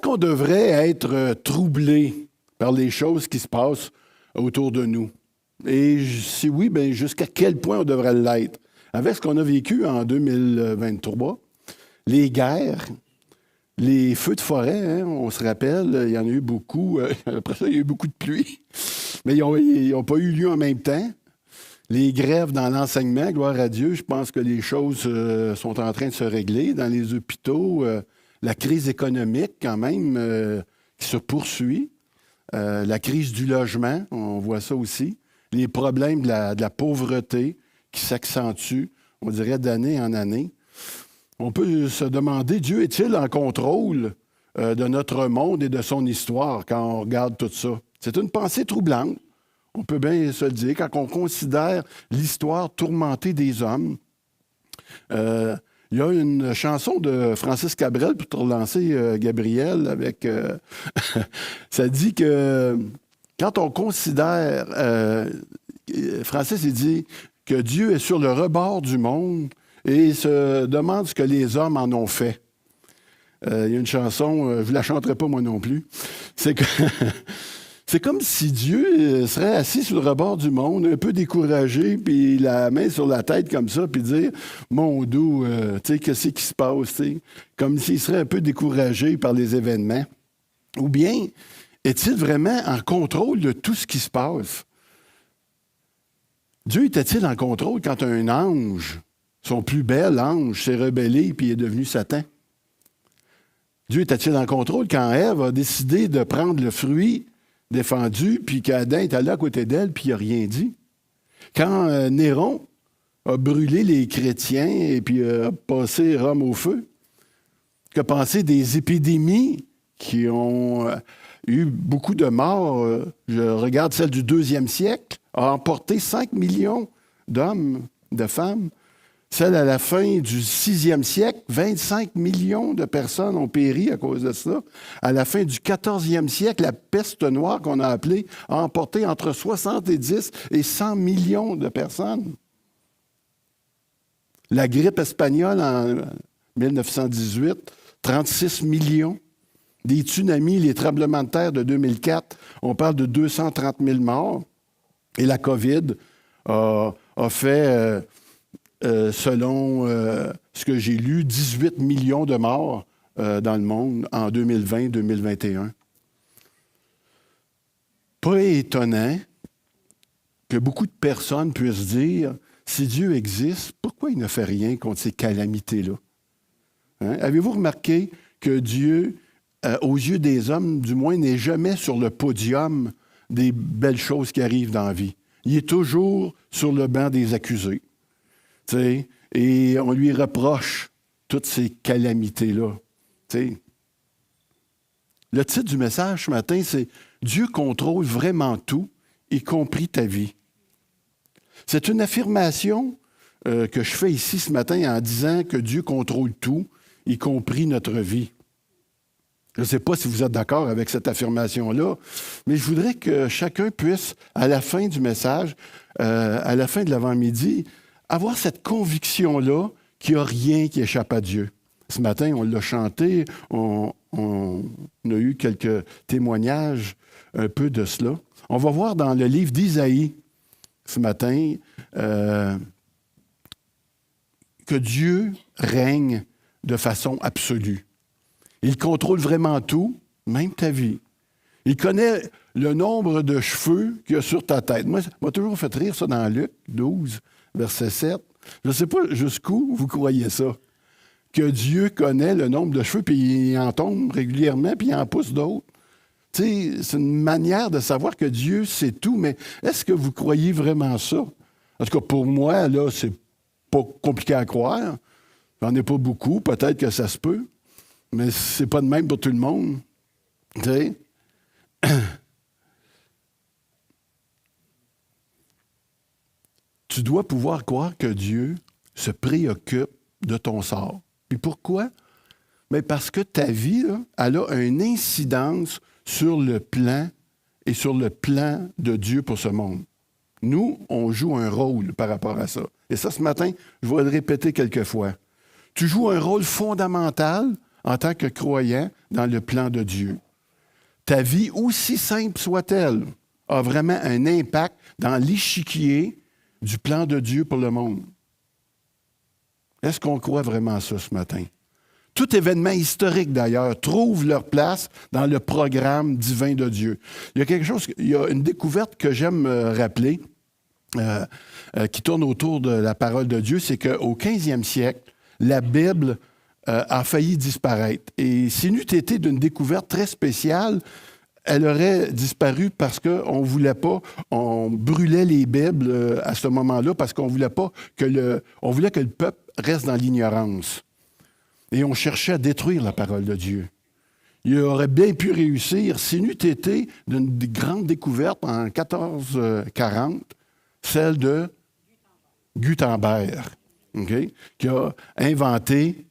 qu'on devrait être troublé par les choses qui se passent autour de nous? Et si oui, bien, jusqu'à quel point on devrait l'être? Avec ce qu'on a vécu en 2023, les guerres, les feux de forêt, hein, on se rappelle, il y en a eu beaucoup. Après ça, il y a eu beaucoup de pluie, mais ils n'ont pas eu lieu en même temps. Les grèves dans l'enseignement, gloire à Dieu, je pense que les choses sont en train de se régler. Dans les hôpitaux, la crise économique, quand même, qui se poursuit. La crise du logement, on voit ça aussi. Les problèmes de la pauvreté qui s'accentuent, on dirait, d'année en année. On peut se demander, Dieu est-il en contrôle de notre monde et de son histoire quand on regarde tout ça? C'est une pensée troublante. On peut bien se le dire, quand on considère l'histoire tourmentée des hommes. Il y a une chanson de Francis Cabrel, pour te relancer, Gabriel, avec... ça dit que quand on considère... Francis, il dit que Dieu est sur le rebord du monde et il se demande ce que les hommes en ont fait. Il y a une chanson, je ne la chanterai pas moi non plus, c'est que... C'est comme si Dieu serait assis sur le rebord du monde, un peu découragé, puis la main sur la tête comme ça, puis dire « Mon doux, tu sais, qu'est-ce qui se passe? » Comme s'il serait un peu découragé par les événements. Ou bien, est-il vraiment en contrôle de tout ce qui se passe? Dieu était-il en contrôle quand un ange, son plus bel ange, s'est rebellé puis est devenu Satan? Dieu était-il en contrôle quand Ève a décidé de prendre le fruit défendu, puis qu'Adam est allé à côté d'elle, puis il n'a rien dit? Quand Néron a brûlé les chrétiens et puis a passé Rome au feu, qu'a pensé des épidémies qui ont eu beaucoup de morts? Je regarde celle du 2e siècle, a emporté 5 millions d'hommes, de femmes. Celle à la fin du 6e siècle, 25 millions de personnes ont péri à cause de ça. À la fin du 14e siècle, la peste noire qu'on a appelée a emporté entre 70 et 100 millions de personnes. La grippe espagnole en 1918, 36 millions. Des tsunamis, les tremblements de terre de 2004, on parle de 230 000 morts. Et la COVID a fait... selon ce que j'ai lu, 18 millions de morts dans le monde en 2020-2021. Pas étonnant que beaucoup de personnes puissent dire, si Dieu existe, pourquoi il ne fait rien contre ces calamités-là? Hein? Avez-vous remarqué que Dieu, aux yeux des hommes, du moins, n'est jamais sur le podium des belles choses qui arrivent dans la vie? Il est toujours sur le banc des accusés. T'sais, et on lui reproche toutes ces calamités-là. T'sais. Le titre du message ce matin, c'est « Dieu contrôle vraiment tout, y compris ta vie ». C'est une affirmation que je fais ici ce matin en disant que Dieu contrôle tout, y compris notre vie. Je ne sais pas si vous êtes d'accord avec cette affirmation-là, mais je voudrais que chacun puisse, à la fin du message, à la fin de l'avant-midi, avoir cette conviction-là qu'il n'y a rien qui échappe à Dieu. Ce matin, on l'a chanté, on a eu quelques témoignages un peu de cela. On va voir dans le livre d'Isaïe, ce matin, que Dieu règne de façon absolue. Il contrôle vraiment tout, même ta vie. Il connaît le nombre de cheveux qu'il y a sur ta tête. Moi, ça m'a toujours fait rire ça dans Luc 12, verset 7. Je ne sais pas jusqu'où vous croyez ça. Que Dieu connaît le nombre de cheveux, puis il en tombe régulièrement, puis il en pousse d'autres. Tu sais, c'est une manière de savoir que Dieu sait tout, mais est-ce que vous croyez vraiment ça? En tout cas, pour moi, là, c'est pas compliqué à croire. J'en ai pas beaucoup, peut-être que ça se peut, mais c'est pas de même pour tout le monde. Tu sais? Tu dois pouvoir croire que Dieu se préoccupe de ton sort. Puis pourquoi? Mais parce que ta vie, là, elle a une incidence sur le plan et sur le plan de Dieu pour ce monde. Nous, on joue un rôle par rapport à ça. Et ça, ce matin, je vais le répéter quelques fois. Tu joues un rôle fondamental en tant que croyant dans le plan de Dieu. Ta vie, aussi simple soit-elle, a vraiment un impact dans l'échiquier du plan de Dieu pour le monde. Est-ce qu'on croit vraiment ça ce matin? Tout événement historique, d'ailleurs, trouve leur place dans le programme divin de Dieu. Il y a une découverte que j'aime rappeler, qui tourne autour de la parole de Dieu, c'est qu'au 15e siècle, la Bible a failli disparaître. Et si n'eût été d'une découverte très spéciale, elle aurait disparu parce qu'on ne voulait pas, on brûlait les Bibles à ce moment-là parce qu'on voulait pas on voulait que le peuple reste dans l'ignorance. Et on cherchait à détruire la parole de Dieu. Il aurait bien pu réussir si n'eût été d'une grande découverte en 1440, celle de Gutenberg, okay, qui a inventé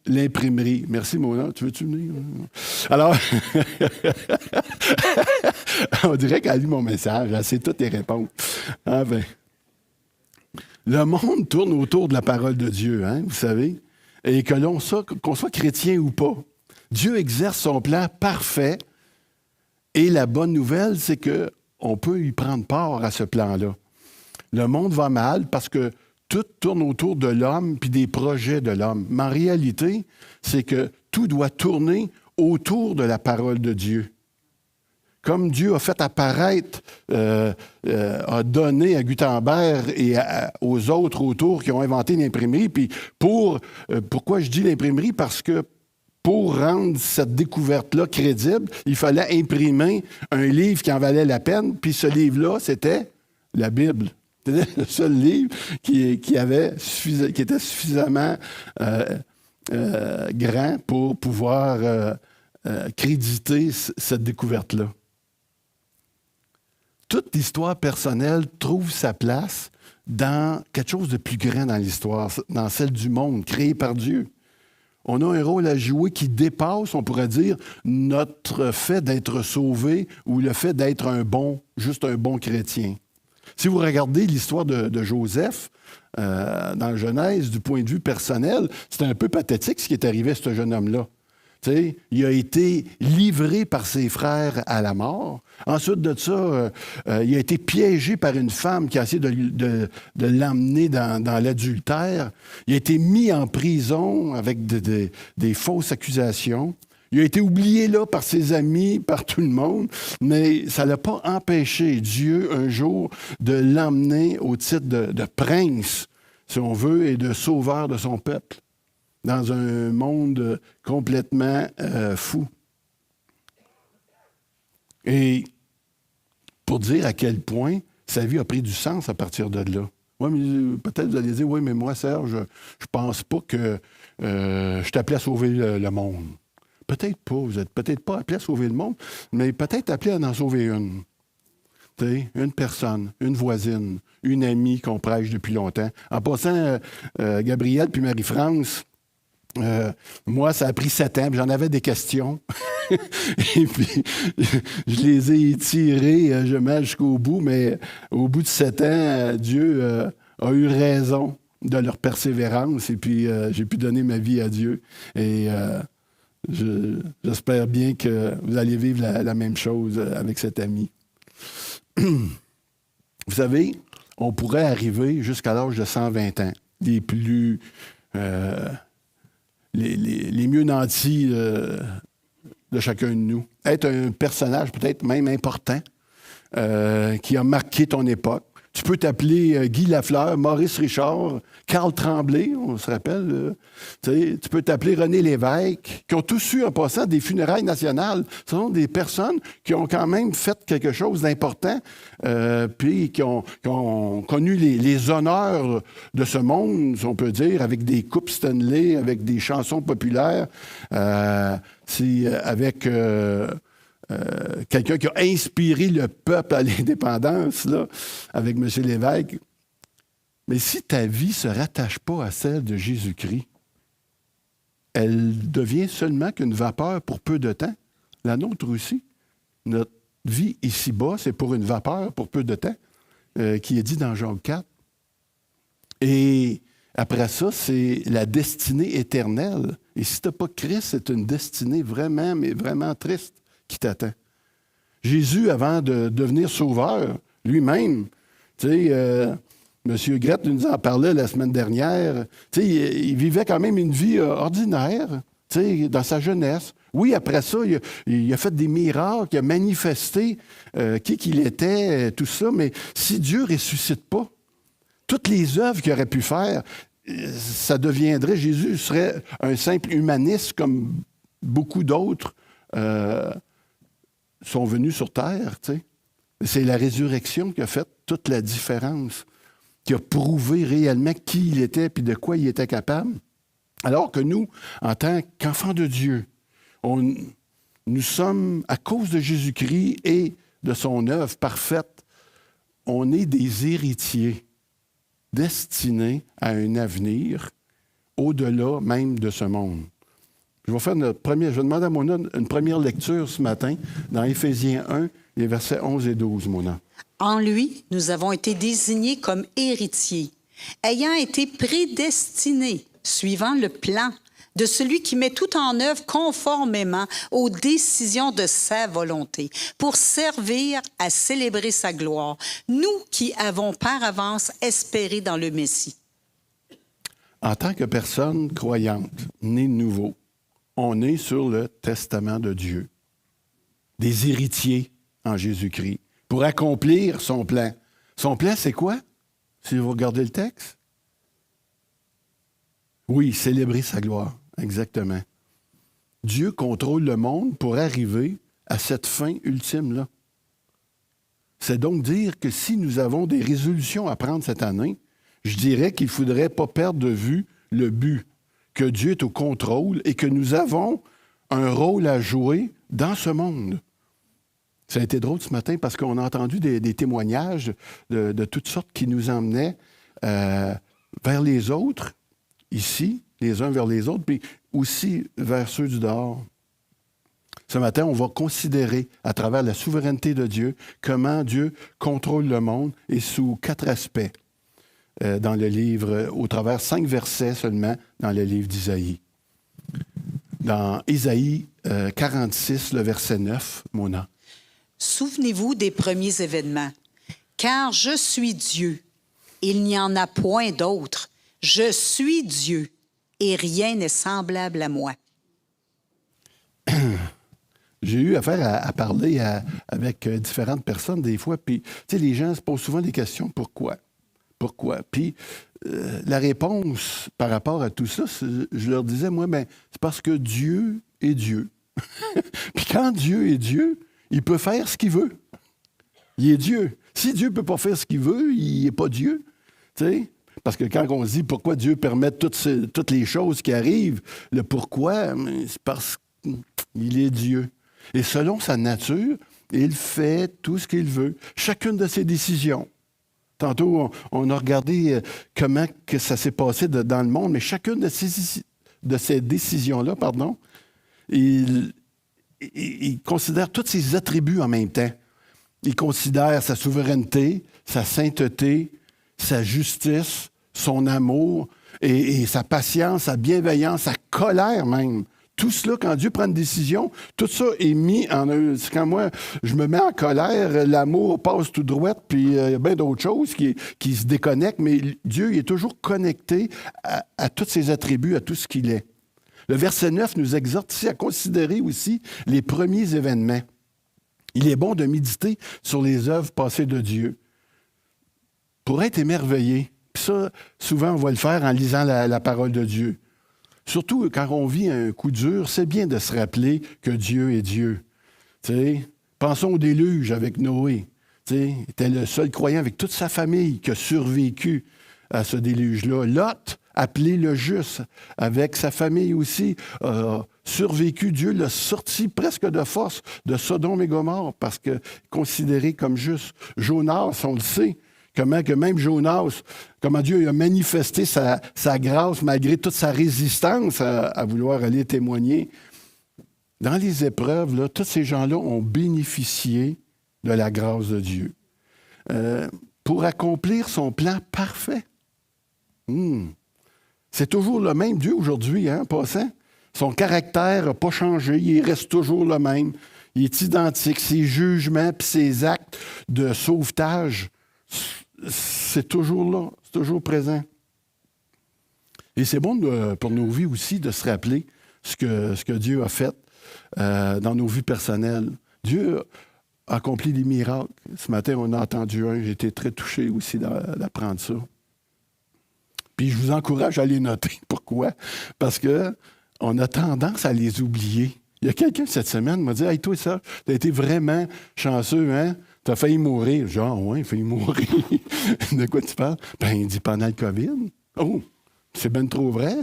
l'imprimerie. Merci, Mona. Tu veux-tu venir? Alors, on dirait qu'elle lit mon message. Elle sait toutes les réponses. Enfin, le monde tourne autour de la parole de Dieu, hein, vous savez, et qu'on soit chrétien ou pas. Dieu exerce son plan parfait et la bonne nouvelle, c'est qu'on peut y prendre part à ce plan-là. Le monde va mal parce que tout tourne autour de l'homme puis des projets de l'homme. Mais en réalité, c'est que tout doit tourner autour de la parole de Dieu. Comme Dieu a fait apparaître, a donné à Gutenberg et aux autres autour qui ont inventé l'imprimerie. Puis pourquoi je dis l'imprimerie? Parce que pour rendre cette découverte-là crédible, il fallait imprimer un livre qui en valait la peine. Puis ce livre-là, c'était la Bible. C'était le seul livre qui était suffisamment grand pour pouvoir créditer cette découverte-là. Toute l'histoire personnelle trouve sa place dans quelque chose de plus grand dans l'histoire, dans celle du monde, créé par Dieu. On a un rôle à jouer qui dépasse, on pourrait dire, notre fait d'être sauvé ou le fait d'être juste un bon chrétien. Si vous regardez l'histoire de Joseph, dans Genèse, du point de vue personnel, c'est un peu pathétique ce qui est arrivé à ce jeune homme-là. T'sais, il a été livré par ses frères à la mort. Ensuite de ça, il a été piégé par une femme qui a essayé de l'emmener dans l'adultère. Il a été mis en prison avec des fausses accusations. Il a été oublié là par ses amis, par tout le monde, mais ça ne l'a pas empêché, Dieu, un jour, de l'emmener au titre de prince, si on veut, et de sauveur de son peuple, dans un monde complètement fou. Et pour dire à quel point sa vie a pris du sens à partir de là. Oui, mais peut-être vous allez dire, oui, mais moi, Serge, je pense pas que je t'appelais à sauver le monde. Peut-être pas, vous n'êtes peut-être pas appelé à sauver le monde, mais peut-être appelé à en sauver une. T'sais, une personne, une voisine, une amie qu'on prêche depuis longtemps. En passant, Gabrielle puis Marie-France, moi, ça a pris 7 ans, puis j'en avais des questions. Et puis, je les ai étirées jusqu'au bout, mais au bout de 7 ans, Dieu a eu raison de leur persévérance, et puis j'ai pu donner ma vie à Dieu. Et j'espère bien que vous allez vivre la même chose avec cet ami. Vous savez, on pourrait arriver jusqu'à l'âge de 120 ans, les plus... les mieux nantis de chacun de nous. Être un personnage peut-être même important qui a marqué ton époque. Tu peux t'appeler Guy Lafleur, Maurice Richard, Carl Tremblay, on se rappelle. Tu peux t'appeler René Lévesque, qui ont tous eu en passant des funérailles nationales. Ce sont des personnes qui ont quand même fait quelque chose d'important, puis qui ont connu les honneurs de ce monde, si on peut dire, avec des coupes Stanley, avec des chansons populaires, avec... quelqu'un qui a inspiré le peuple à l'indépendance, là, avec M. Lévesque. Mais si ta vie ne se rattache pas à celle de Jésus-Christ, elle devient seulement qu'une vapeur pour peu de temps. La nôtre aussi. Notre vie ici-bas, c'est pour une vapeur pour peu de temps, qui est dit dans Job 4. Et Après ça, c'est la destinée éternelle. Et si tu n'as pas Christ, c'est une destinée vraiment, mais vraiment triste qui t'attend. Jésus, avant de devenir sauveur, lui-même, tu sais, M. Grette nous en parlait la semaine dernière, tu sais, il vivait quand même une vie ordinaire, tu sais, dans sa jeunesse. Oui, après ça, il a fait des miracles, il a manifesté qui qu'il était, tout ça, mais si Dieu ne ressuscite pas, toutes les œuvres qu'il aurait pu faire, ça deviendrait, Jésus serait un simple humaniste comme beaucoup d'autres sont venus sur Terre. Tu sais. C'est la résurrection qui a fait toute la différence, qui a prouvé réellement qui il était et de quoi il était capable. Alors que nous, en tant qu'enfants de Dieu, nous sommes, à cause de Jésus-Christ et de son œuvre parfaite, on est des héritiers destinés à un avenir au-delà même de ce monde. Je vais demander à Mona une première lecture ce matin dans Éphésiens 1, les versets 11 et 12, Mona. En lui, nous avons été désignés comme héritiers, ayant été prédestinés, suivant le plan de celui qui met tout en œuvre conformément aux décisions de sa volonté, pour servir à célébrer sa gloire, nous qui avons par avance espéré dans le Messie. En tant que personne croyante, née de nouveau, on est sur le testament de Dieu, des héritiers en Jésus-Christ, pour accomplir son plan. Son plan, c'est quoi? Si vous regardez le texte? Oui, célébrer sa gloire. Exactement. Dieu contrôle le monde pour arriver à cette fin ultime-là. C'est donc dire que si nous avons des résolutions à prendre cette année, je dirais qu'il ne faudrait pas perdre de vue le but, que Dieu est au contrôle et que nous avons un rôle à jouer dans ce monde. Ça a été drôle ce matin parce qu'on a entendu des témoignages de toutes sortes qui nous emmenaient vers les autres, ici, les uns vers les autres, puis aussi vers ceux du dehors. Ce matin, on va considérer, à travers la souveraineté de Dieu, comment Dieu contrôle le monde et sous 4 aspects dans le livre, au travers 5 versets seulement dans le livre d'Isaïe. Dans Isaïe 46, le verset 9, Mona. Souvenez-vous des premiers événements. Car je suis Dieu, il n'y en a point d'autre. Je suis Dieu, et rien n'est semblable à moi. J'ai eu affaire à parler avec différentes personnes des fois, puis tu sais, les gens se posent souvent des questions. Pourquoi? Pourquoi? Puis la réponse par rapport à tout ça, je leur disais, moi, c'est parce que Dieu est Dieu. Puis quand Dieu est Dieu, il peut faire ce qu'il veut. Il est Dieu. Si Dieu ne peut pas faire ce qu'il veut, il n'est pas Dieu. Tu sais? Parce que quand on se dit pourquoi Dieu permet toutes les choses qui arrivent, le pourquoi, c'est parce qu'il est Dieu. Et selon sa nature, il fait tout ce qu'il veut. Chacune de ses décisions. Tantôt, on a regardé comment que ça s'est passé dans le monde, mais chacune de ces décisions-là, il considère tous ses attributs en même temps. Il considère sa souveraineté, sa sainteté, sa justice, son amour et sa patience, sa bienveillance, sa colère même. Tout cela, quand Dieu prend une décision, tout ça est mis en eux. Quand moi, je me mets en colère, l'amour passe tout droit, puis il y a bien d'autres choses qui se déconnectent, mais Dieu il est toujours connecté à tous ses attributs, à tout ce qu'il est. Le verset 9 nous exhorte ici à considérer aussi les premiers événements. Il est bon de méditer sur les œuvres passées de Dieu pour être émerveillé. Puis ça, souvent, on va le faire en lisant la parole de Dieu. Surtout quand on vit un coup dur, c'est bien de se rappeler que Dieu est Dieu. T'sais, pensons au déluge avec Noé. Il était le seul croyant avec toute sa famille qui a survécu à ce déluge-là. Lot, appelé le juste, avec sa famille aussi, a survécu. Dieu l'a sorti presque de force de Sodome et Gomorrhe parce que considéré comme juste. Jonas, on le sait, comment que même Jonas, comment Dieu a manifesté sa grâce malgré toute sa résistance à vouloir aller témoigner. Dans les épreuves, là, tous ces gens-là ont bénéficié de la grâce de Dieu pour accomplir son plan parfait. C'est toujours le même Dieu aujourd'hui, en passant. Son caractère n'a pas changé, il reste toujours le même. Il est identique. Ses jugements et ses actes de sauvetage, c'est toujours là, c'est toujours présent. Et c'est bon pour nos vies aussi de se rappeler ce que Dieu a fait dans nos vies personnelles. Dieu a accompli des miracles. Ce matin, on a entendu un. J'ai été très touché aussi d'apprendre ça. Puis je vous encourage à les noter. Pourquoi? Parce qu'on a tendance à les oublier. Il y a quelqu'un cette semaine qui m'a dit « Hey, toi, ça, t'as été vraiment chanceux, hein? T'as failli mourir. » Genre, ouais, failli mourir. De quoi tu parles? Ben, il dit pendant le COVID. Oh, c'est bien trop vrai.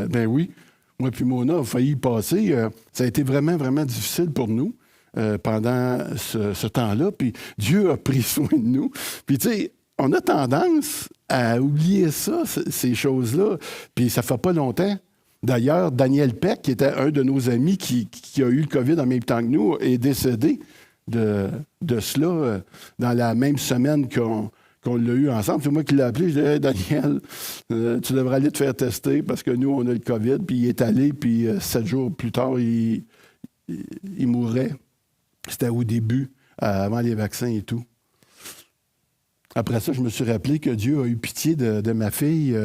Ben oui. Moi puis Mona a failli y passer. Ça a été vraiment, vraiment difficile pour nous pendant ce temps-là. Puis Dieu a pris soin de nous. Puis tu sais, on a tendance à oublier ça, ces choses-là. Puis ça fait pas longtemps. D'ailleurs, Daniel Peck, qui était un de nos amis qui a eu le COVID en même temps que nous, est décédé de cela dans la même semaine qu'on l'a eu ensemble. C'est moi qui l'ai appelé. Je dis hey, Daniel, tu devrais aller te faire tester parce que nous, on a le COVID. Puis il est allé, puis 7 jours plus tard, il mourrait. C'était au début, avant les vaccins et tout. Après ça, je me suis rappelé que Dieu a eu pitié de ma fille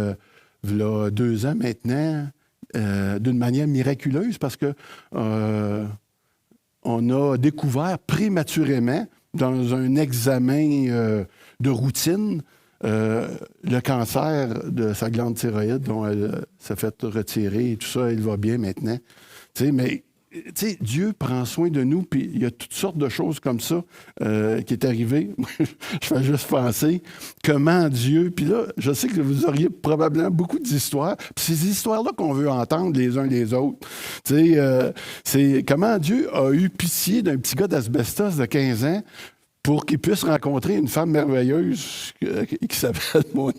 il y a 2 ans maintenant, d'une manière miraculeuse parce que on a découvert prématurément dans un examen de routine le cancer de sa glande thyroïde dont elle s'est fait retirer et tout ça, elle va bien maintenant. Tu sais, mais Dieu prend soin de nous, puis il y a toutes sortes de choses comme ça qui est arrivé. Je fais juste penser comment Dieu... Puis là, je sais que vous auriez probablement beaucoup d'histoires, puis ces histoires-là qu'on veut entendre les uns les autres. C'est comment Dieu a eu pitié d'un petit gars d'asbestos de 15 ans pour qu'il puisse rencontrer une femme merveilleuse qui s'appelle Mona.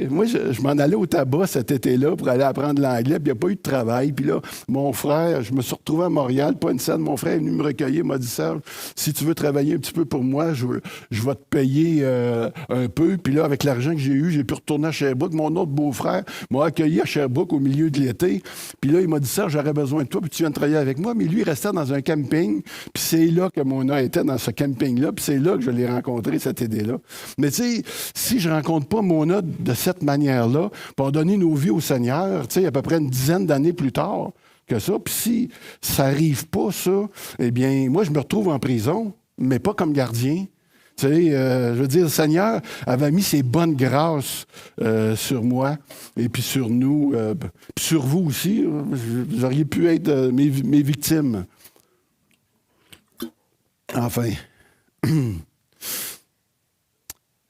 Moi, je m'en allais au tabac cet été-là pour aller apprendre l'anglais, puis il n'y a pas eu de travail. Puis là, mon frère, je me suis retrouvé à Montréal, pas une scène, mon frère est venu me recueillir, m'a dit « Serge, si tu veux travailler un petit peu pour moi, je vais te payer un peu. » Puis là, avec l'argent que j'ai eu, j'ai pu retourner à Sherbrooke. Mon autre beau-frère m'a accueilli à Sherbrooke au milieu de l'été. Puis là, il m'a dit « Serge, j'aurais besoin de toi, puis tu viens de travailler avec moi. » Mais lui, il restait dans un camping, puis c'est là que Mona était, dans ce camping là, puis c'est là que je l'ai rencontré, cette idée-là. Mais tu sais, si je rencontre pas Mona de cette manière-là, pour donner nos vies au Seigneur, tu sais, à peu près une dizaine d'années plus tard que ça, puis si ça n'arrive pas, ça, eh bien, moi, je me retrouve en prison, mais pas comme gardien. Tu sais, je veux dire, le Seigneur avait mis ses bonnes grâces sur moi et puis sur nous, puis sur vous aussi. Vous auriez pu être mes victimes. Enfin...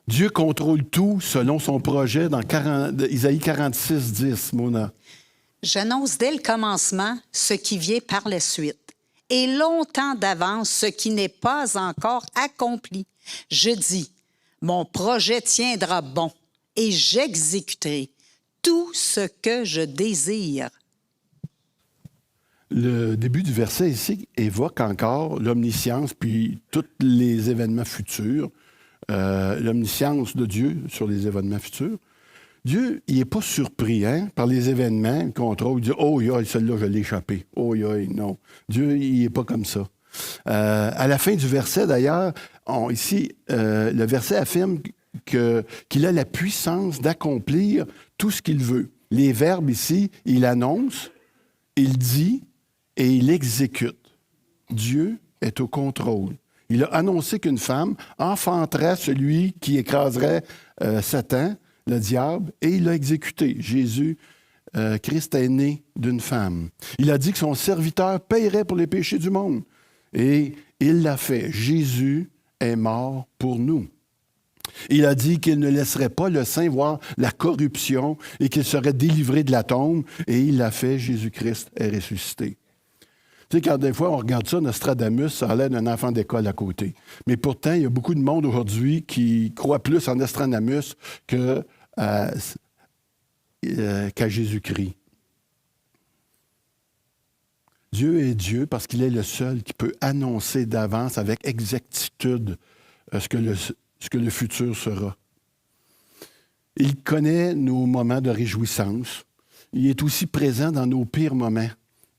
Dieu contrôle tout selon son projet dans Isaïe 46, 10, Mona. J'annonce dès le commencement ce qui vient par la suite, et longtemps d'avance ce qui n'est pas encore accompli. Je dis, mon projet tiendra bon, et j'exécuterai tout ce que je désire. Le début du verset ici évoque encore l'omniscience puis tous les événements futurs, l'omniscience de Dieu sur les événements futurs. Dieu, il n'est pas surpris par les événements, il contrôle, il dit « Oh, celle-là, je l'ai échappé. Oh, non. » Dieu, il n'est pas comme ça. À la fin du verset, d'ailleurs, ici, le verset affirme qu'il a la puissance d'accomplir tout ce qu'il veut. Les verbes ici, il annonce, il dit, et il exécute. Dieu est au contrôle. Il a annoncé qu'une femme enfanterait celui qui écraserait Satan, le diable, et il l'a exécuté. Jésus, Christ est né d'une femme. Il a dit que son serviteur paierait pour les péchés du monde. Et il l'a fait. Jésus est mort pour nous. Il a dit qu'il ne laisserait pas le saint voir la corruption et qu'il serait délivré de la tombe. Et il l'a fait. Jésus-Christ est ressuscité. Tu sais, quand des fois, on regarde ça, Nostradamus, ça a l'air d'un enfant d'école à côté. Mais pourtant, il y a beaucoup de monde aujourd'hui qui croit plus en Nostradamus qu'à Jésus-Christ. Dieu est Dieu parce qu'il est le seul qui peut annoncer d'avance avec exactitude ce que le futur sera. Il connaît nos moments de réjouissance. Il est aussi présent dans nos pires moments.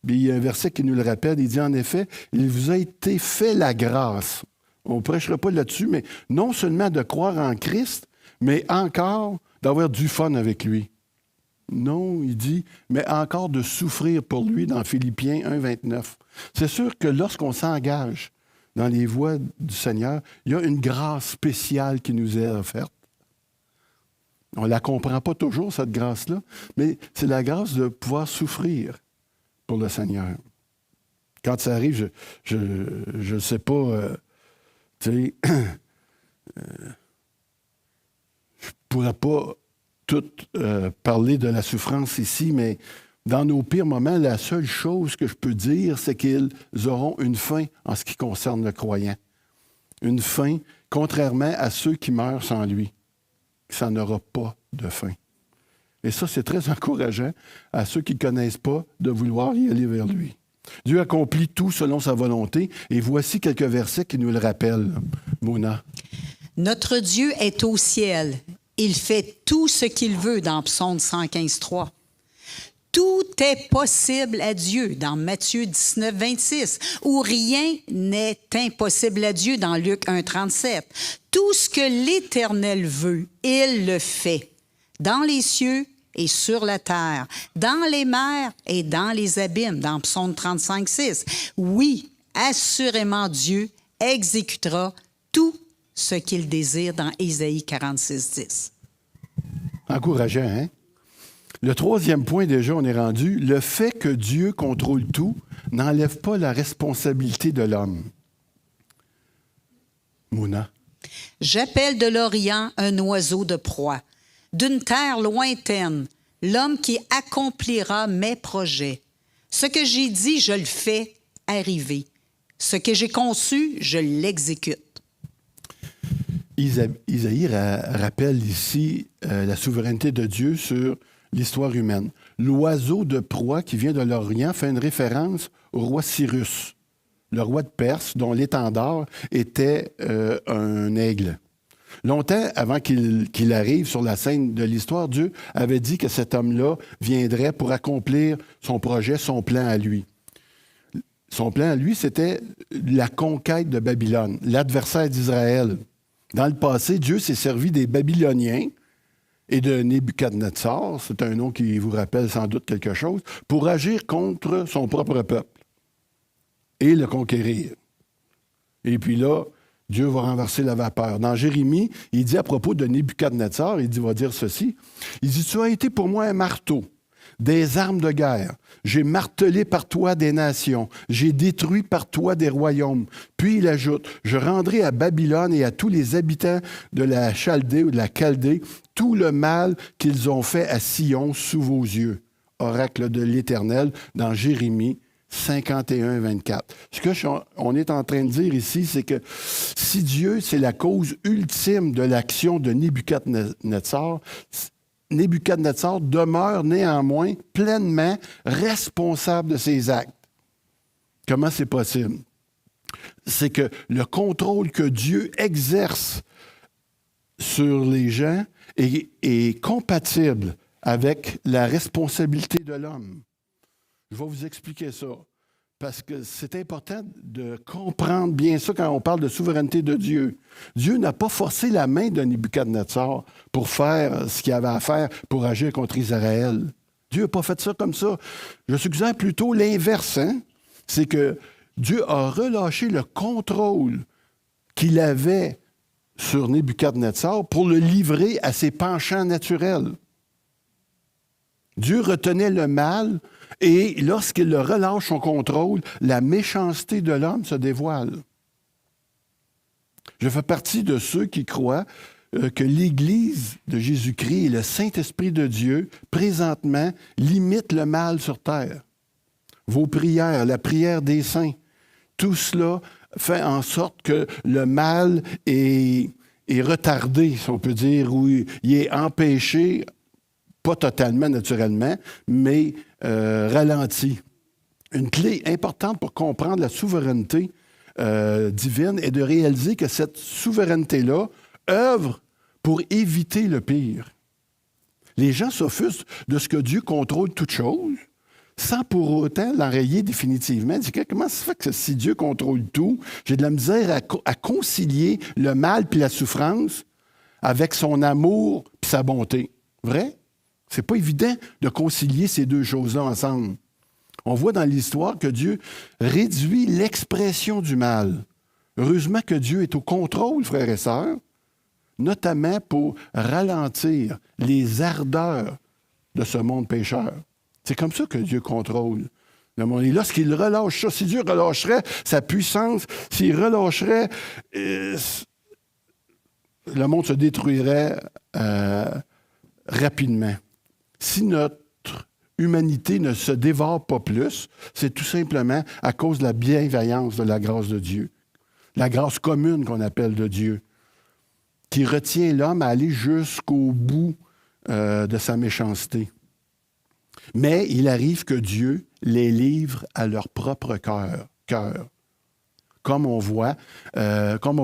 Puis il y a un verset qui nous le rappelle. Il dit en effet, il vous a été fait la grâce. On ne prêchera pas là-dessus, mais non seulement de croire en Christ, mais encore d'avoir du fun avec lui. Non, il dit, mais encore de souffrir pour lui dans Philippiens 1,29. C'est sûr que lorsqu'on s'engage dans les voies du Seigneur, il y a une grâce spéciale qui nous est offerte. On ne la comprend pas toujours, cette grâce-là, mais c'est la grâce de pouvoir souffrir pour le Seigneur. Quand ça arrive, je ne sais pas, tu sais, je ne pourrais pas tout parler de la souffrance ici, mais dans nos pires moments, la seule chose que je peux dire, c'est qu'ils auront une fin en ce qui concerne le croyant. Une fin, contrairement à ceux qui meurent sans lui. Ça n'aura pas de fin. Et ça, c'est très encourageant à ceux qui ne connaissent pas de vouloir y aller vers lui. Dieu accomplit tout selon sa volonté. Et voici quelques versets qui nous le rappellent. Mona. Notre Dieu est au ciel. Il fait tout ce qu'il veut dans Psaume 115:3. Tout est possible à Dieu dans Matthieu 19, 26, où rien n'est impossible à Dieu dans Luc 1, 37. Tout ce que l'Éternel veut, il le fait, dans les cieux et sur la terre, dans les mers et dans les abîmes, dans Psaume 35, 6. Oui, assurément Dieu exécutera tout ce qu'il désire dans Ésaïe 46, 10. Encourageant, hein? Le troisième point, déjà, on est rendu. Le fait que Dieu contrôle tout n'enlève pas la responsabilité de l'homme. Mona. J'appelle de l'Orient un oiseau de proie, d'une terre lointaine, l'homme qui accomplira mes projets. Ce que j'ai dit, je le fais arriver. Ce que j'ai conçu, je l'exécute. Isaïe rappelle ici la souveraineté de Dieu sur l'histoire humaine. L'oiseau de proie qui vient de l'Orient fait une référence au roi Cyrus, le roi de Perse, dont l'étendard était un aigle. Longtemps avant qu'il arrive sur la scène de l'histoire, Dieu avait dit que cet homme-là viendrait pour accomplir son projet, son plan à lui. Son plan à lui, c'était la conquête de Babylone, l'adversaire d'Israël. Dans le passé, Dieu s'est servi des Babyloniens et de Nebuchadnezzar, c'est un nom qui vous rappelle sans doute quelque chose, pour agir contre son propre peuple et le conquérir. Et puis là, Dieu va renverser la vapeur. Dans Jérémie, il dit à propos de Nebuchadnezzar, il va dire ceci, il dit « Tu as été pour moi un marteau, des armes de guerre. J'ai martelé par toi des nations. J'ai détruit par toi des royaumes. » Puis il ajoute, « Je rendrai à Babylone et à tous les habitants de la Chaldée ou de la Chaldée tout le mal qu'ils ont fait à Sion sous vos yeux. » Oracle de l'Éternel dans Jérémie 51, 24. Ce qu'on est en train de dire ici, c'est que si Dieu, c'est la cause ultime de l'action de Nebuchadnezzar, Nebuchadnezzar demeure néanmoins pleinement responsable de ses actes. Comment c'est possible? C'est que le contrôle que Dieu exerce sur les gens est compatible avec la responsabilité de l'homme. Je vais vous expliquer ça, parce que c'est important de comprendre bien ça quand on parle de souveraineté de Dieu. Dieu n'a pas forcé la main de Nebuchadnezzar pour faire ce qu'il avait à faire pour agir contre Israël. Dieu n'a pas fait ça comme ça. Je suggère plutôt l'inverse, hein? C'est que Dieu a relâché le contrôle qu'il avait sur Nebuchadnezzar pour le livrer à ses penchants naturels. Dieu retenait le mal et lorsqu'il le relâche son contrôle, la méchanceté de l'homme se dévoile. Je fais partie de ceux qui croient que l'Église de Jésus-Christ et le Saint-Esprit de Dieu, présentement, limitent le mal sur terre. Vos prières, la prière des saints, tout cela fait en sorte que le mal est retardé, si on peut dire, ou il est empêché, pas totalement naturellement, mais ralenti. Une clé importante pour comprendre la souveraineté divine est de réaliser que cette souveraineté-là œuvre pour éviter le pire. Les gens s'offusquent de ce que Dieu contrôle toutes choses, sans pour autant l'enrayer définitivement. Comment ça se fait que si Dieu contrôle tout, j'ai de la misère à concilier le mal puis la souffrance avec son amour puis sa bonté? Vrai? C'est pas évident de concilier ces deux choses-là ensemble. On voit dans l'histoire que Dieu réduit l'expression du mal. Heureusement que Dieu est au contrôle, frères et sœurs, notamment pour ralentir les ardeurs de ce monde pécheur. C'est comme ça que Dieu contrôle le monde. Et lorsqu'il relâche ça, si Dieu relâcherait sa puissance, s'il relâcherait, le monde se détruirait rapidement. Si notre humanité ne se dévore pas plus, c'est tout simplement à cause de la bienveillance de la grâce de Dieu. La grâce commune qu'on appelle de Dieu, qui retient l'homme à aller jusqu'au bout de sa méchanceté. Mais il arrive que Dieu les livre à leur propre cœur. Comme on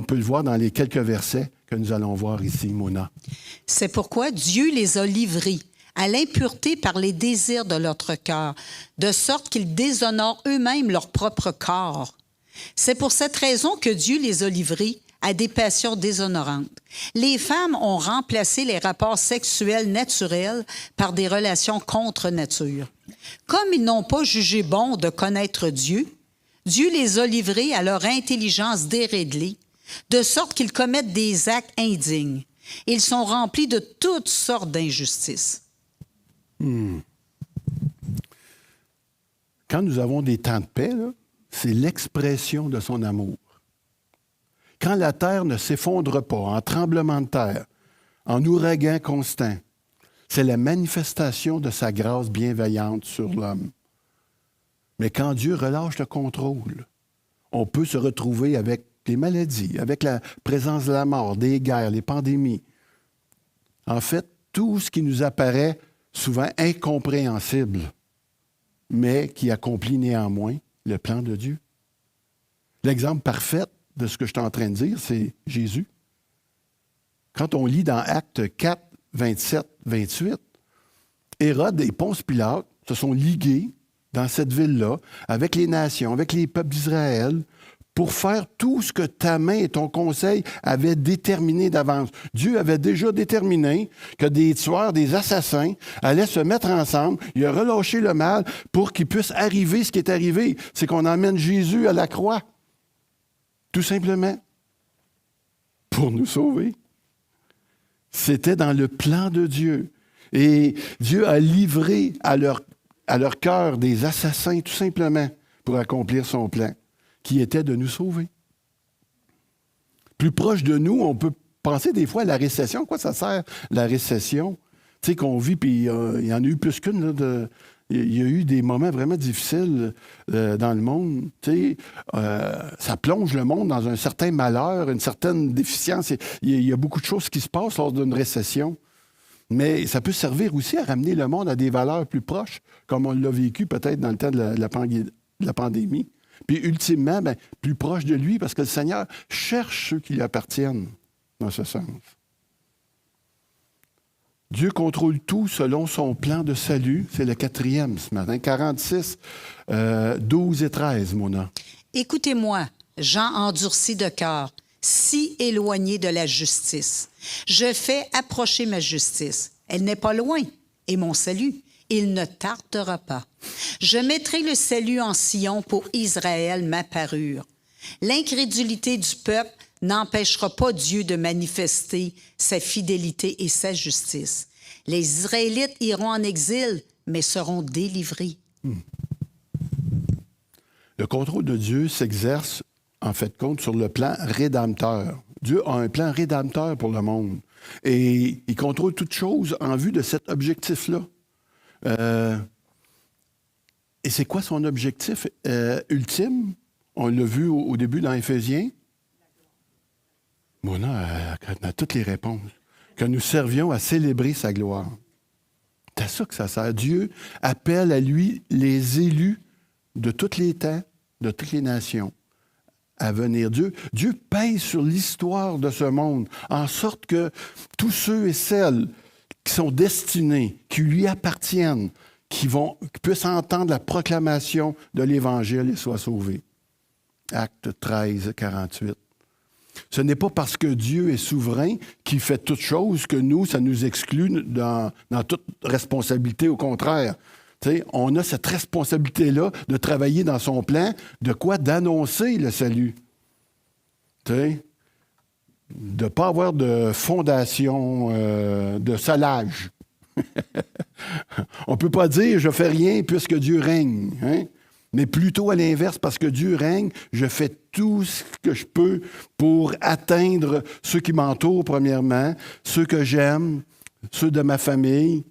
peut le voir dans les quelques versets que nous allons voir ici, Mona. C'est pourquoi Dieu les a livrés à l'impureté par les désirs de leur cœur, de sorte qu'ils déshonorent eux-mêmes leur propre corps. C'est pour cette raison que Dieu les a livrés à des passions déshonorantes. Les femmes ont remplacé les rapports sexuels naturels par des relations contre nature. Comme ils n'ont pas jugé bon de connaître Dieu, Dieu les a livrés à leur intelligence déréglée, de sorte qu'ils commettent des actes indignes. Ils sont remplis de toutes sortes d'injustices. Quand nous avons des temps de paix, là, c'est l'expression de son amour. Quand la terre ne s'effondre pas en tremblement de terre, en ouragan constant, c'est la manifestation de sa grâce bienveillante sur l'homme. Mais quand Dieu relâche le contrôle, on peut se retrouver avec des maladies, avec la présence de la mort, des guerres, les pandémies. En fait, tout ce qui nous apparaît souvent incompréhensible, mais qui accomplit néanmoins le plan de Dieu. L'exemple parfait de ce que je suis en train de dire, c'est Jésus. Quand on lit dans Actes 4, 27, 28, Hérode et Ponce Pilate se sont ligués dans cette ville-là avec les nations, avec les peuples d'Israël, pour faire tout ce que ta main et ton conseil avaient déterminé d'avance. Dieu avait déjà déterminé que des tueurs, des assassins allaient se mettre ensemble. Il a relâché le mal pour qu'il puisse arriver ce qui est arrivé. C'est qu'on emmène Jésus à la croix. Tout simplement. Pour nous sauver. C'était dans le plan de Dieu. Et Dieu a livré à leur cœur des assassins, tout simplement, pour accomplir son plan, qui était de nous sauver. Plus proche de nous, on peut penser des fois à la récession. Quoi ça sert, la récession? Tu sais, qu'on vit, puis il y en a eu plus qu'une. Il y a eu des moments vraiment difficiles dans le monde. Tu sais, ça plonge le monde dans un certain malheur, une certaine déficience. Il y a beaucoup de choses qui se passent lors d'une récession. Mais ça peut servir aussi à ramener le monde à des valeurs plus proches, comme on l'a vécu peut-être dans le temps de la pandémie. Puis ultimement, plus proche de lui, parce que le Seigneur cherche ceux qui lui appartiennent, dans ce sens. Dieu contrôle tout selon son plan de salut. C'est le 4e ce matin. 46, 12 et 13, Mona. Écoutez-moi, gens endurcis de cœur, si éloignés de la justice. Je fais approcher ma justice. Elle n'est pas loin. Et mon salut, il ne tardera pas. Je mettrai le salut en Sion pour Israël, ma parure. L'incrédulité du peuple n'empêchera pas Dieu de manifester sa fidélité et sa justice. Les Israélites iront en exil, mais seront délivrés. Le contrôle de Dieu s'exerce, en fait, compte sur le plan rédempteur. Dieu a un plan rédempteur pour le monde. Et il contrôle toutes choses en vue de cet objectif-là. Et c'est quoi son objectif ultime? On l'a vu au début dans Éphésiens. Mona a toutes les réponses. Que nous servions à célébrer sa gloire. C'est à ça que ça sert. Dieu appelle à lui les élus de tous les temps, de toutes les nations, à venir. Dieu pèse sur l'histoire de ce monde, en sorte que tous ceux et celles qui sont destinés, qui lui appartiennent, qui puissent entendre la proclamation de l'Évangile et soient sauvés. Acte 13, 48. Ce n'est pas parce que Dieu est souverain qu'il fait toutes choses que nous, ça nous exclut dans toute responsabilité. Au contraire, t'sais, on a cette responsabilité-là de travailler dans son plan, de quoi? D'annoncer le salut. T'sais, de ne pas avoir de fondation, de salage. On ne peut pas dire « je fais rien puisque Dieu règne hein? ». Mais plutôt à l'inverse, parce que Dieu règne, je fais tout ce que je peux pour atteindre ceux qui m'entourent, premièrement, ceux que j'aime, ceux de ma famille.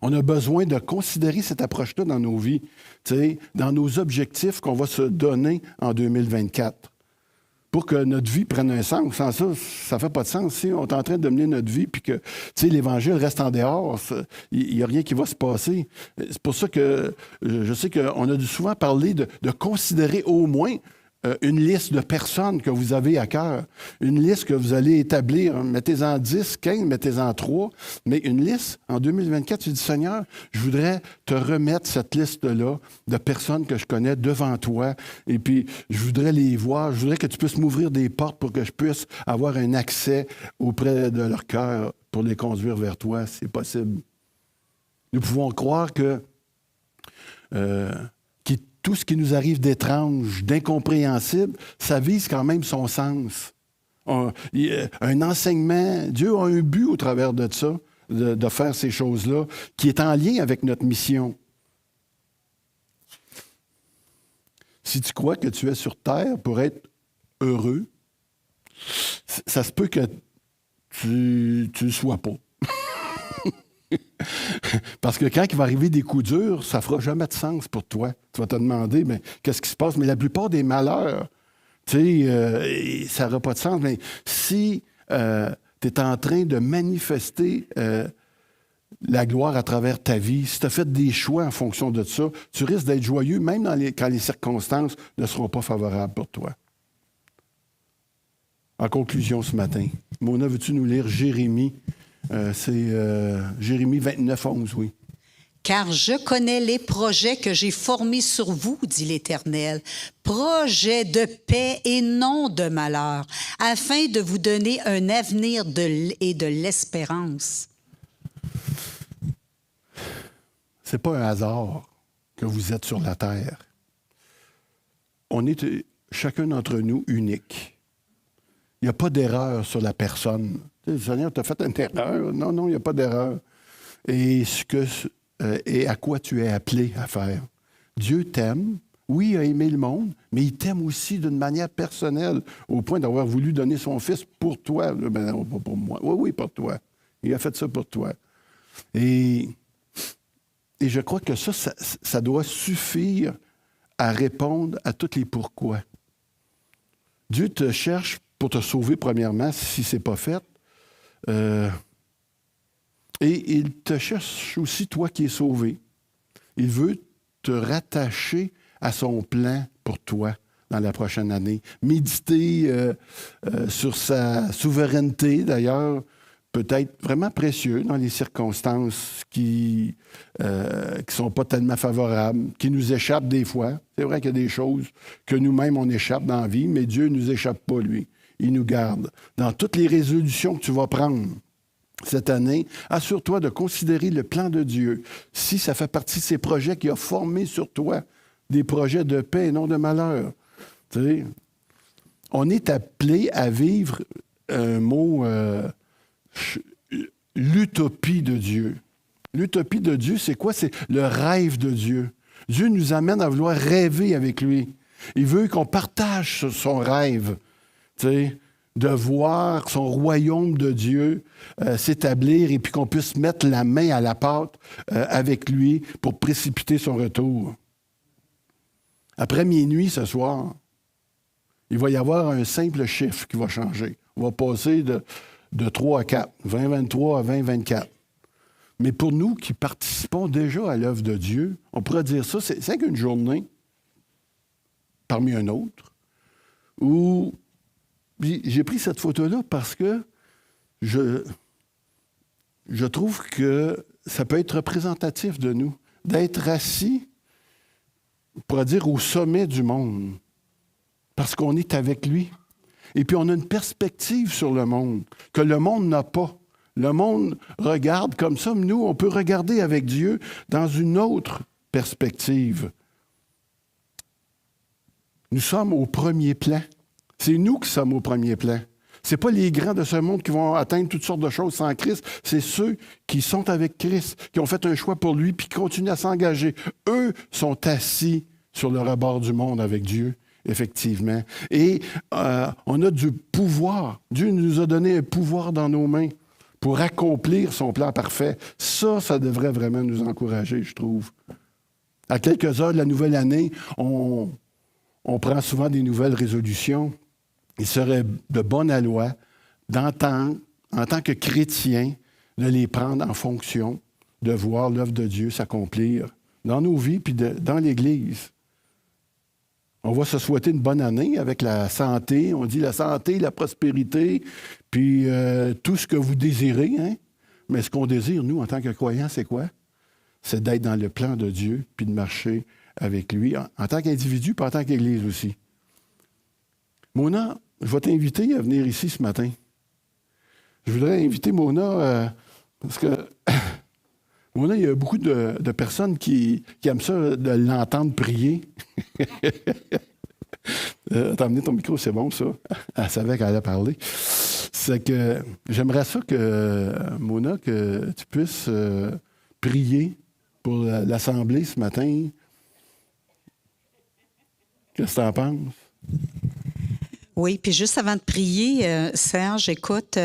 On a besoin de considérer cette approche-là dans nos vies, dans nos objectifs qu'on va se donner en 2024. Pour que notre vie prenne un sens. Sans ça, ça ne fait pas de sens. Si on est en train de mener notre vie puis que l'Évangile reste en dehors, il n'y a rien qui va se passer. C'est pour ça que je sais qu'on a dû souvent parler de considérer au moins une liste de personnes que vous avez à cœur. Une liste que vous allez établir. Mettez-en 10, 15, mettez-en 3. Mais une liste, en 2024, tu dis, Seigneur, je voudrais te remettre cette liste-là de personnes que je connais devant toi. Et puis, je voudrais les voir. Je voudrais que tu puisses m'ouvrir des portes pour que je puisse avoir un accès auprès de leur cœur pour les conduire vers toi, si c'est possible. Nous pouvons croire que tout ce qui nous arrive d'étrange, d'incompréhensible, ça vise quand même son sens. Un enseignement, Dieu a un but au travers de ça, de faire ces choses-là, qui est en lien avec notre mission. Si tu crois que tu es sur terre pour être heureux, ça se peut que tu ne le sois pas. Parce que quand il va arriver des coups durs, ça ne fera jamais de sens pour toi. Tu vas te demander, mais qu'est-ce qui se passe? Mais la plupart des malheurs, ça n'aura pas de sens. Mais si tu es en train de manifester la gloire à travers ta vie, si tu as fait des choix en fonction de ça, tu risques d'être joyeux, même quand les circonstances ne seront pas favorables pour toi. En conclusion ce matin, Mona, veux-tu nous lire Jérémie? C'est Jérémie 29, 11, oui. Car je connais les projets que j'ai formés sur vous, dit l'Éternel, projets de paix et non de malheur, afin de vous donner un avenir et de l'espérance. C'est pas un hasard que vous êtes sur la terre. On est chacun d'entre nous unique. Il n'y a pas d'erreur sur la personne. Seigneur, tu as fait une erreur. Non, il n'y a pas d'erreur. Et à quoi tu es appelé à faire. Dieu t'aime. Oui, il a aimé le monde, mais il t'aime aussi d'une manière personnelle, au point d'avoir voulu donner son Fils pour toi. Ben non, pas pour moi. Oui, pour toi. Il a fait ça pour toi. Et je crois que ça doit suffire à répondre à tous les pourquoi. Dieu te cherche pour te sauver, premièrement, si ce n'est pas fait. Et il te cherche aussi, toi qui es sauvé. Il veut te rattacher à son plan pour toi dans la prochaine année. Méditer sur sa souveraineté, d'ailleurs, peut être vraiment précieux dans les circonstances qui sont pas tellement favorables, qui nous échappent des fois. C'est vrai qu'il y a des choses que nous-mêmes, on échappe dans la vie, mais Dieu ne nous échappe pas, lui. Il nous garde. Dans toutes les résolutions que tu vas prendre cette année, assure-toi de considérer le plan de Dieu. Si ça fait partie de ces projets qu'il a formés sur toi, des projets de paix et non de malheur. Tu sais, on est appelé à vivre un mot, l'utopie de Dieu. L'utopie de Dieu, c'est quoi? C'est le rêve de Dieu. Dieu nous amène à vouloir rêver avec lui. Il veut qu'on partage son rêve. Tu sais, de voir son royaume de Dieu s'établir et puis qu'on puisse mettre la main à la pâte avec lui pour précipiter son retour. Après minuit ce soir, il va y avoir un simple chiffre qui va changer. On va passer de 3 à 4, 2023 à 2024. Mais pour nous qui participons déjà à l'œuvre de Dieu, on pourrait dire ça, c'est qu'une journée parmi un autre où j'ai pris cette photo-là parce que je trouve que ça peut être représentatif de nous, d'être assis, on pourrait dire, au sommet du monde, parce qu'on est avec lui. Et puis, on a une perspective sur le monde que le monde n'a pas. Le monde regarde comme ça, mais nous, on peut regarder avec Dieu dans une autre perspective. Nous sommes au premier plan. C'est nous qui sommes au premier plan. Ce n'est pas les grands de ce monde qui vont atteindre toutes sortes de choses sans Christ. C'est ceux qui sont avec Christ, qui ont fait un choix pour lui, puis qui continuent à s'engager. Eux sont assis sur le rebord du monde avec Dieu, effectivement. Et on a du pouvoir. Dieu nous a donné un pouvoir dans nos mains pour accomplir son plan parfait. Ça devrait vraiment nous encourager, je trouve. À quelques heures de la nouvelle année, on prend souvent des nouvelles résolutions. Il serait de bonne loi d'entendre, en tant que chrétien, de les prendre en fonction, de voir l'œuvre de Dieu s'accomplir dans nos vies puis dans l'Église. On va se souhaiter une bonne année avec la santé. On dit la santé, la prospérité, puis tout ce que vous désirez. Hein? Mais ce qu'on désire, nous, en tant que croyants, c'est quoi? C'est d'être dans le plan de Dieu puis de marcher avec lui en tant qu'individu puis en tant qu'Église aussi. Mona, je vais t'inviter à venir ici ce matin. Je voudrais inviter Mona parce que Mona, il y a beaucoup de personnes qui aiment ça, de l'entendre prier. T'as amené ton micro, c'est bon, ça. Elle savait qu'elle allait parler. C'est que j'aimerais ça que, Mona, que tu puisses prier pour l'Assemblée ce matin. Qu'est-ce que tu en penses? Oui, puis juste avant de prier, Serge, écoute,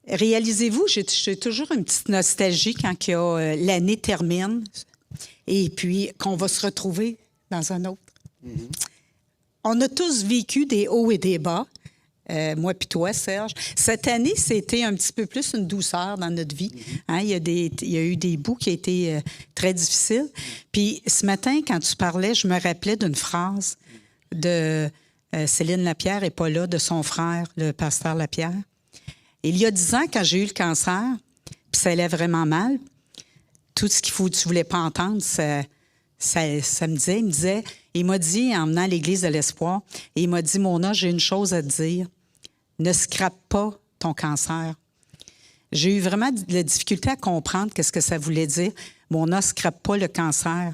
réalisez-vous, j'ai toujours une petite nostalgie quand l'année termine et puis qu'on va se retrouver dans un autre. Mm-hmm. On a tous vécu des hauts et des bas, moi puis toi, Serge. Cette année, c'était un petit peu plus une douceur dans notre vie. Hein? Il y a eu des bouts qui étaient très difficiles. Puis ce matin, quand tu parlais, je me rappelais d'une phrase de Céline Lapierre n'est pas là, de son frère, le pasteur Lapierre. Il y a 10 ans, quand j'ai eu le cancer, puis ça allait vraiment mal, tout ce tu ne voulais pas entendre, ça me disait, il m'a dit, en venant à l'Église de l'Espoir, et il m'a dit, Mona, j'ai une chose à te dire, ne scrape pas ton cancer. J'ai eu vraiment de la difficulté à comprendre ce que ça voulait dire. Mona, scrape pas le cancer.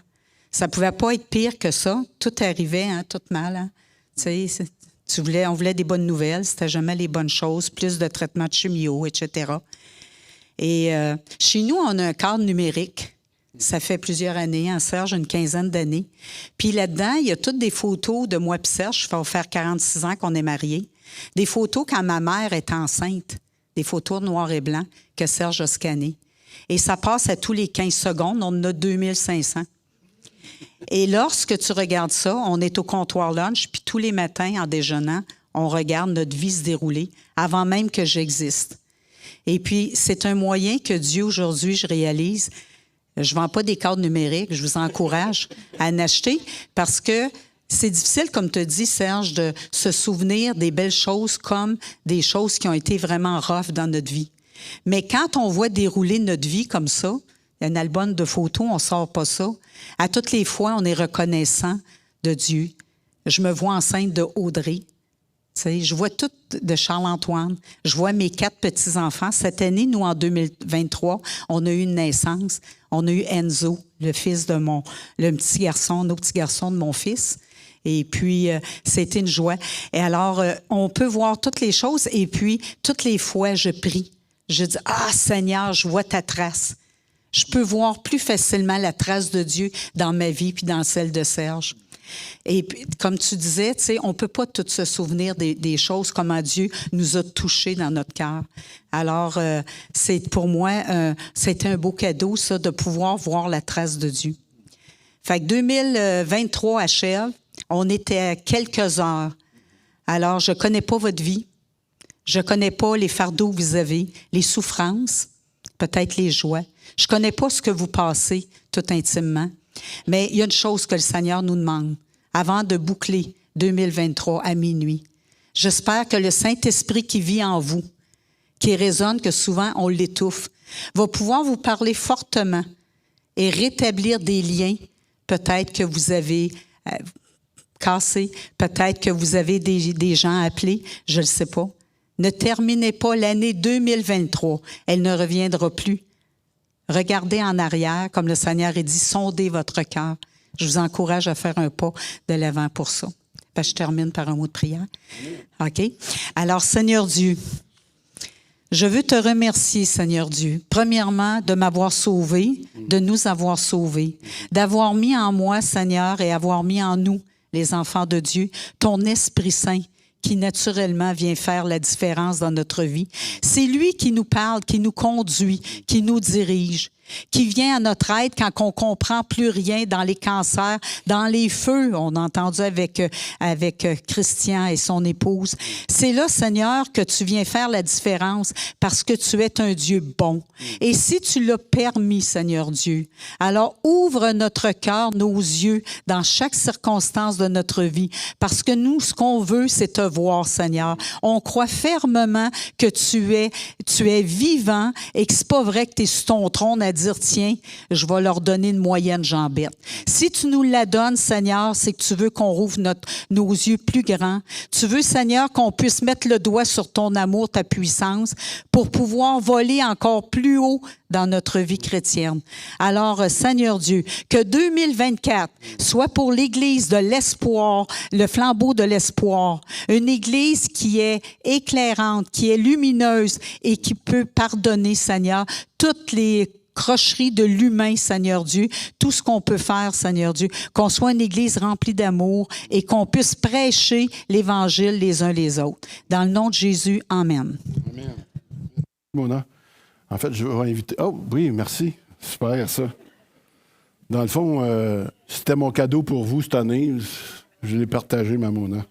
Ça pouvait pas être pire que ça. Tout arrivait, hein, tout mal. Hein. Tu sais, on voulait des bonnes nouvelles, c'était jamais les bonnes choses, plus de traitements de chimio, etc. Et chez nous, on a un cadre numérique. Ça fait plusieurs années, hein, Serge, une quinzaine d'années. Puis là-dedans, il y a toutes des photos de moi et Serge. Ça va faire 46 ans qu'on est mariés. Des photos quand ma mère est enceinte. Des photos noir et blanc que Serge a scannées. Et ça passe à tous les 15 secondes. On en a 2500. Et lorsque tu regardes ça, on est au comptoir lunch, puis tous les matins, en déjeunant, on regarde notre vie se dérouler avant même que j'existe. Et puis, c'est un moyen que Dieu, aujourd'hui, je réalise. Je ne vends pas des cadres numériques, je vous encourage à en acheter parce que c'est difficile, comme tu dis, Serge, de se souvenir des belles choses comme des choses qui ont été vraiment rough dans notre vie. Mais quand on voit dérouler notre vie comme ça, un album de photos, on ne sort pas ça. À toutes les fois, on est reconnaissant de Dieu. Je me vois enceinte de Audrey. Tu sais, je vois tout de Charles-Antoine. Je vois mes 4 petits-enfants. Cette année, nous, en 2023, on a eu une naissance. On a eu Enzo, le fils de nos petits garçons de mon fils. Et puis, c'était une joie. Et alors, on peut voir toutes les choses. Et puis, toutes les fois, je prie. Je dis, « Ah, Seigneur, je vois ta trace. » Je peux voir plus facilement la trace de Dieu dans ma vie puis dans celle de Serge. Et puis, comme tu disais, tu sais, on ne peut pas tout se souvenir des choses, comment Dieu nous a touchés dans notre cœur. Alors, c'est pour moi, c'était un beau cadeau, ça, de pouvoir voir la trace de Dieu. Fait que 2023 achève, on était à quelques heures. Alors, je ne connais pas votre vie. Je ne connais pas les fardeaux que vous avez, les souffrances, peut-être les joies. Je ne connais pas ce que vous passez tout intimement. Mais il y a une chose que le Seigneur nous demande avant de boucler 2023 à minuit. J'espère que le Saint-Esprit qui vit en vous, qui résonne que souvent on l'étouffe, va pouvoir vous parler fortement et rétablir des liens, peut-être que vous avez cassés, peut-être que vous avez des gens appelés, je ne le sais pas. Ne terminez pas l'année 2023, elle ne reviendra plus. Regardez en arrière, comme le Seigneur a dit, sondez votre cœur. Je vous encourage à faire un pas de l'avant pour ça. Ben, je termine par un mot de prière. OK? Alors, Seigneur Dieu, je veux te remercier, Seigneur Dieu, premièrement, de m'avoir sauvé, de nous avoir sauvés, d'avoir mis en moi, Seigneur, et avoir mis en nous, les enfants de Dieu, ton Esprit Saint, qui naturellement vient faire la différence dans notre vie. C'est lui qui nous parle, qui nous conduit, qui nous dirige, qui vient à notre aide quand on comprend plus rien dans les cancers, dans les feux. On a entendu avec Christian et son épouse. C'est là, Seigneur, que tu viens faire la différence parce que tu es un Dieu bon. Et si tu l'as permis, Seigneur Dieu, alors ouvre notre cœur, nos yeux dans chaque circonstance de notre vie parce que nous, ce qu'on veut, c'est te voir, Seigneur. On croit fermement que tu es vivant et que c'est pas vrai que tu es sur ton trône à dire, tiens, je vais leur donner une moyenne jambette. Si tu nous la donnes, Seigneur, c'est que tu veux qu'on rouvre nos yeux plus grands. Tu veux, Seigneur, qu'on puisse mettre le doigt sur ton amour, ta puissance, pour pouvoir voler encore plus haut dans notre vie chrétienne. Alors, Seigneur Dieu, que 2024 soit pour l'Église de l'espoir, le flambeau de l'espoir, une Église qui est éclairante, qui est lumineuse et qui peut pardonner, Seigneur, toutes les crocheries de l'humain, Seigneur Dieu, tout ce qu'on peut faire, Seigneur Dieu, qu'on soit une Église remplie d'amour et qu'on puisse prêcher l'Évangile les uns les autres. Dans le nom de Jésus, Amen. Amen. Mona, en fait, je vais inviter... Oh, oui, merci. Super, ça. Dans le fond, c'était mon cadeau pour vous cette année. Je l'ai partagé, ma Mona.